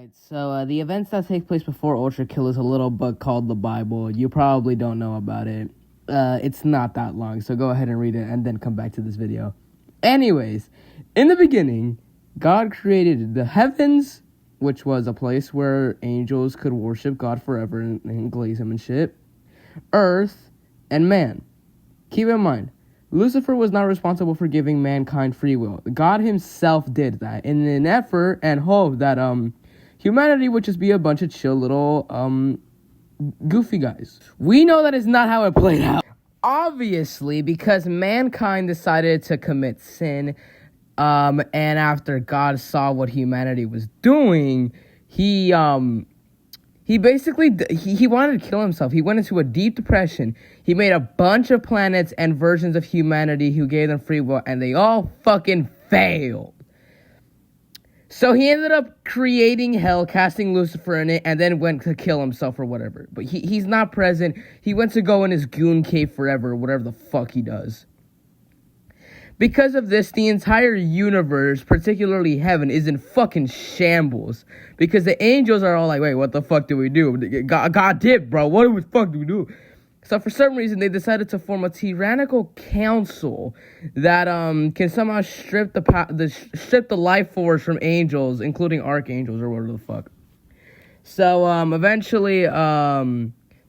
Alright, so the events that take place before Ultrakill is a little book called the Bible. You probably don't know about it. It's not that long, so go ahead and read it and then come back to this video. Anyways, in the beginning, God created the heavens, which was a place where angels could worship God forever and glaze him and shit, earth, and man. Keep in mind, Lucifer was not responsible for giving mankind free will. God himself did that in an effort and hope that humanity would just be a bunch of chill little goofy guys. We know that is not how it played out. Obviously, because mankind decided to commit sin, and after God saw what humanity was doing, he basically he wanted to kill himself. He went into a deep depression. He made a bunch of planets and versions of humanity who gave them free will, and they all fucking failed. So he ended up creating hell, casting Lucifer in it, and then went to kill himself or whatever. But he's not present. He went to go in his goon cave forever, whatever the fuck he does. Because of this, the entire universe, particularly heaven, is in fucking shambles. Because the angels are all like, wait, what the fuck do we do? God did, bro. What the fuck do we do? So for some reason, they decided to form a tyrannical council that can somehow strip the life force from angels, including archangels or whatever the fuck. So eventually,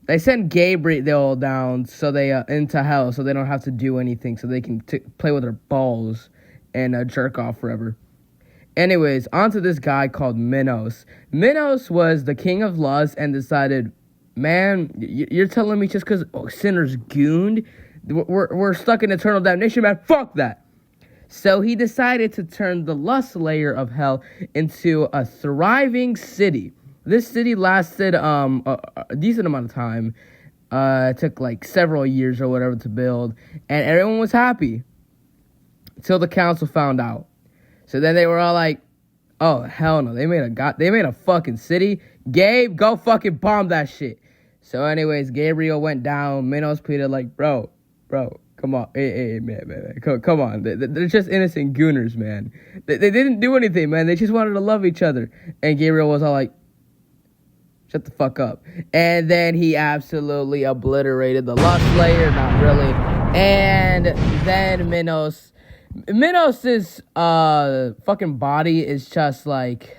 they sent Gabriel down into hell so they don't have to do anything, so they can play with their balls and jerk off forever. Anyways, on to this guy called Minos. Minos was the king of lust and decided, man, you're telling me just because sinners gooned, we're stuck in eternal damnation, man? Fuck that. So he decided to turn the lust layer of hell into a thriving city. This city lasted a decent amount of time. It took like several years or whatever to build, and everyone was happy until the council found out. So then they were all like, "Oh hell no! They made a fucking city. Gabe, go fucking bomb that shit." So anyways, Gabriel went down. Minos pleaded like, "Bro, come on, hey, man, come on. They're just innocent gooners, man. They didn't do anything, man. They just wanted to love each other." And Gabriel was all like, "Shut the fuck up." And then he absolutely obliterated the lust layer. Not really. And then Minos's fucking body is just like,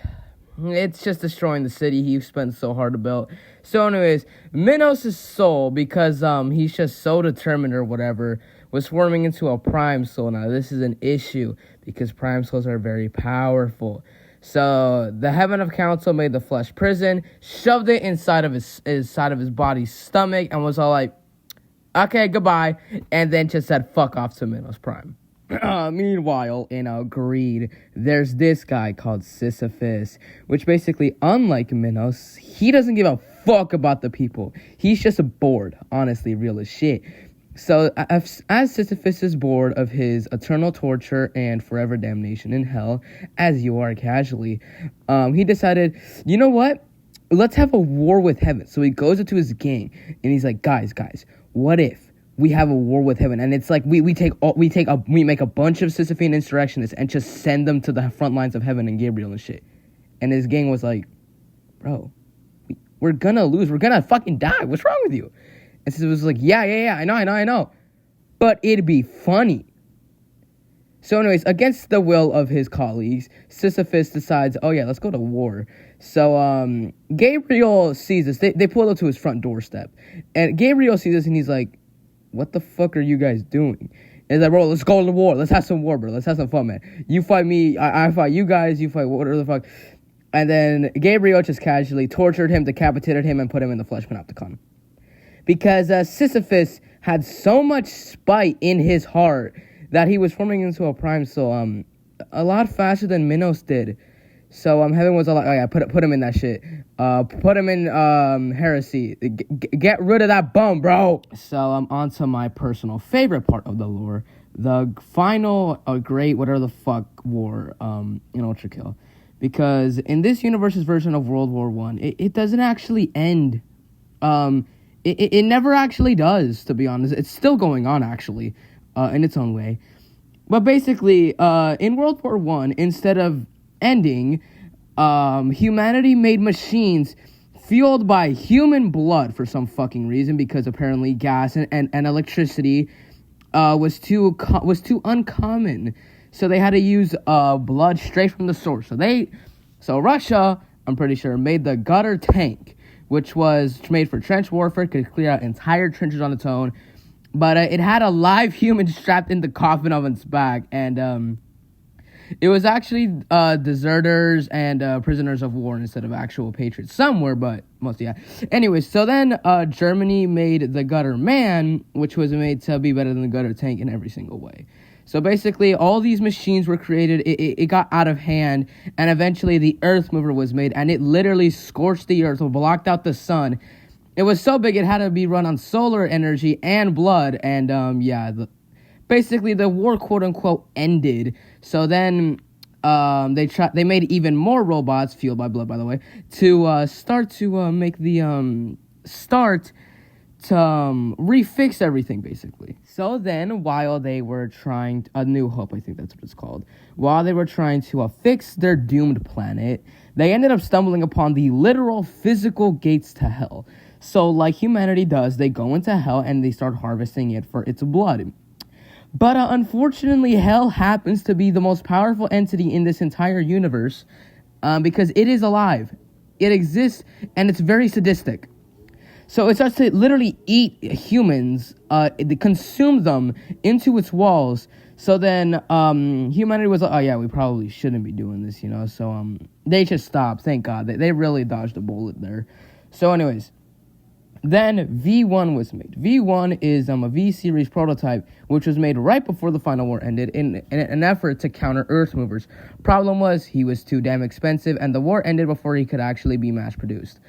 it's just destroying the city he spent so hard to build. So anyways, Minos' soul, because he's just so determined or whatever, was forming into a prime soul. Now this is an issue because prime souls are very powerful. So the Heaven of Council made the flesh prison, shoved it inside of his body's stomach, and was all like, "Okay, goodbye," and then just said fuck off to Minos Prime. Meanwhile, in greed, there's this guy called Sisyphus, which basically, unlike Minos, he doesn't give a fuck about the people. He's just bored, honestly, real as shit. So, as Sisyphus is bored of his eternal torture and forever damnation in hell, as you are casually, he decided, you know what? Let's have a war with heaven. So he goes into his gang, and he's like, guys, what if we have a war with heaven? And it's like, we make a bunch of Sisyphean insurrectionists and just send them to the front lines of heaven and Gabriel and shit. And his gang was like, bro, we're gonna lose. We're gonna fucking die. What's wrong with you? And Sisyphus was like, yeah, I know. But it'd be funny. So anyways, against the will of his colleagues, Sisyphus decides, oh yeah, let's go to war. So Gabriel sees this. They pull up to his front doorstep. And Gabriel sees this and he's like, what the fuck are you guys doing? And he's like, bro, let's go to war. Let's have some war, bro. Let's have some fun, man. You fight me, I fight you guys, you fight whatever the fuck. And then Gabriel just casually tortured him, decapitated him, and put him in the flesh panopticon. Because Sisyphus had so much spite in his heart that he was forming into a prime soul a lot faster than Minos did. So heaven was like, oh yeah, put him in that shit. Put him in heresy. Get rid of that bum, bro. So on to my personal favorite part of the lore, the final great whatever the fuck war in Ultrakill. Because in this universe's version of World War I, it doesn't actually end. It never actually does, to be honest. It's still going on, actually, in its own way. But basically, in World War I, instead of ending, humanity made machines fueled by human blood for some fucking reason, because apparently gas and electricity was too uncommon. So they had to use blood straight from the source. So Russia, I'm pretty sure, made the gutter tank, which was made for trench warfare, could clear out entire trenches on its own. But it had a live human strapped in the coffin of its back, and it was actually deserters and prisoners of war instead of actual patriots. Some were, but most, yeah. Anyways, so then Germany made the gutter man, which was made to be better than the gutter tank in every single way. So basically, all these machines were created, it got out of hand, and eventually the Earth Mover was made, and it literally scorched the Earth, blocked out the sun. It was so big, it had to be run on solar energy and blood, and basically the war, quote-unquote, ended. So then they made even more robots, fueled by blood, by the way, to start to refix everything, basically. So then, while they were trying, A New Hope, I think that's what it's called, while they were trying to fix their doomed planet, they ended up stumbling upon the literal physical gates to hell. So, like humanity does, they go into hell and they start harvesting it for its blood. But unfortunately, hell happens to be the most powerful entity in this entire universe, because it is alive. It exists, and it's very sadistic. So it starts to literally eat humans, consume them into its walls. So then humanity was like, oh yeah, we probably shouldn't be doing this, So they just stopped, thank God. They really dodged a bullet there. So anyways, then V1 was made. V1 is a V-series prototype, which was made right before the final war ended in an effort to counter Earth movers. Problem was, he was too damn expensive, and the war ended before he could actually be mass-produced.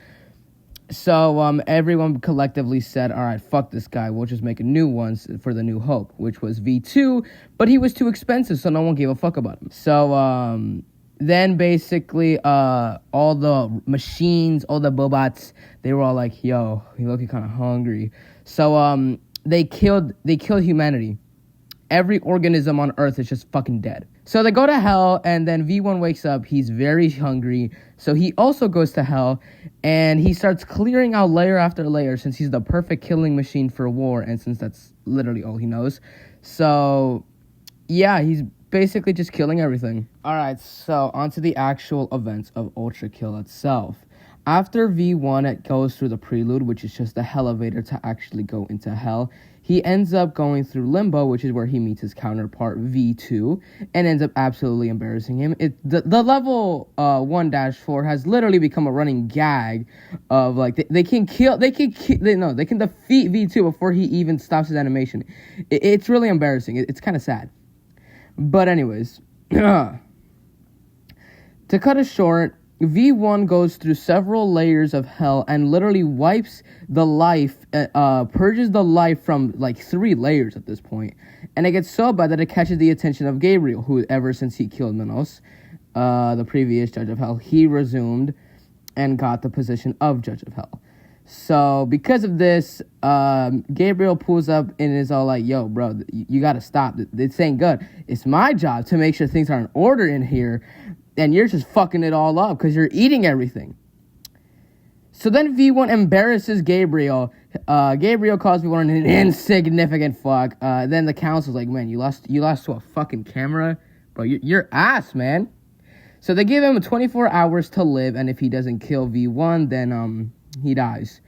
So everyone collectively said, all right, fuck this guy, we'll just make a new one for the New Hope, which was V2, but he was too expensive, so no one gave a fuck about him. So then basically all the machines, all the bobots, they were all like, yo, he looking kind of hungry. So they killed humanity. Every organism on Earth is just fucking dead. So they go to hell, and then V1 wakes up. He's very hungry, so he also goes to hell, and he starts clearing out layer after layer, since he's the perfect killing machine for war, and since that's literally all he knows. So, yeah, he's basically just killing everything. Alright, so onto the actual events of Ultrakill itself. After V1 goes through the prelude, which is just the elevator to actually go into hell, he ends up going through Limbo, which is where he meets his counterpart V2, and ends up absolutely embarrassing him. The level 1-4 has literally become a running gag of like they can defeat V2 before he even stops his animation. It's really embarrassing. It's kind of sad. But anyways, to cut it short, V1 goes through several layers of hell and literally wipes the life, purges the life from like 3 layers at this point. And it gets so bad that it catches the attention of Gabriel, who ever since he killed Minos, the previous Judge of Hell, he resumed and got the position of Judge of Hell. So because of this, Gabriel pulls up and is all like, yo, bro, you gotta stop. This ain't good. It's my job to make sure things are in order in here. And you're just fucking it all up because you're eating everything. So then V1 embarrasses Gabriel. Gabriel calls V1 an insignificant fuck. Then the council's like, man, you lost to a fucking camera? Bro, you're ass, man. So they give him 24 hours to live, and if he doesn't kill V1, then he dies.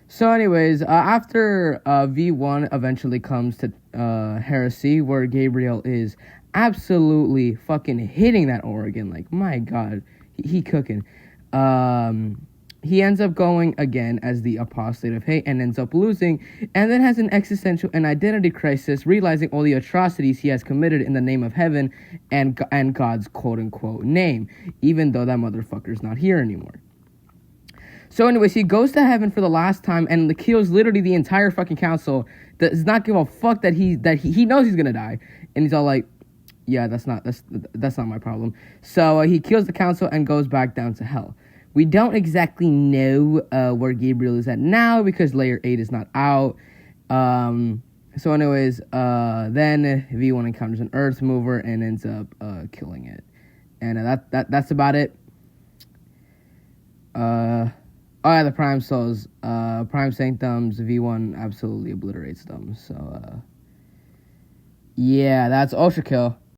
So anyways, after V1 eventually comes to Heresy, where Gabriel is absolutely fucking hitting that organ. Like, my God, he cooking. He ends up going again as the apostate of hate and ends up losing, and then has an existential and identity crisis, realizing all the atrocities he has committed in the name of heaven and God's quote-unquote name, even though that motherfucker's not here anymore. So anyways, he goes to heaven for the last time and kills literally the entire fucking council. Does not give a fuck that he knows he's gonna die, and he's all like, yeah, that's not my problem. So he kills the council and goes back down to hell. We don't exactly know where Gabriel is at now because Layer 8 is not out. So anyways, then V1 encounters an Earth Mover and ends up killing it. And that's about it. Oh, yeah, the Prime Souls. Prime Sanctums, V1 absolutely obliterates them. So, yeah, that's Ultrakill.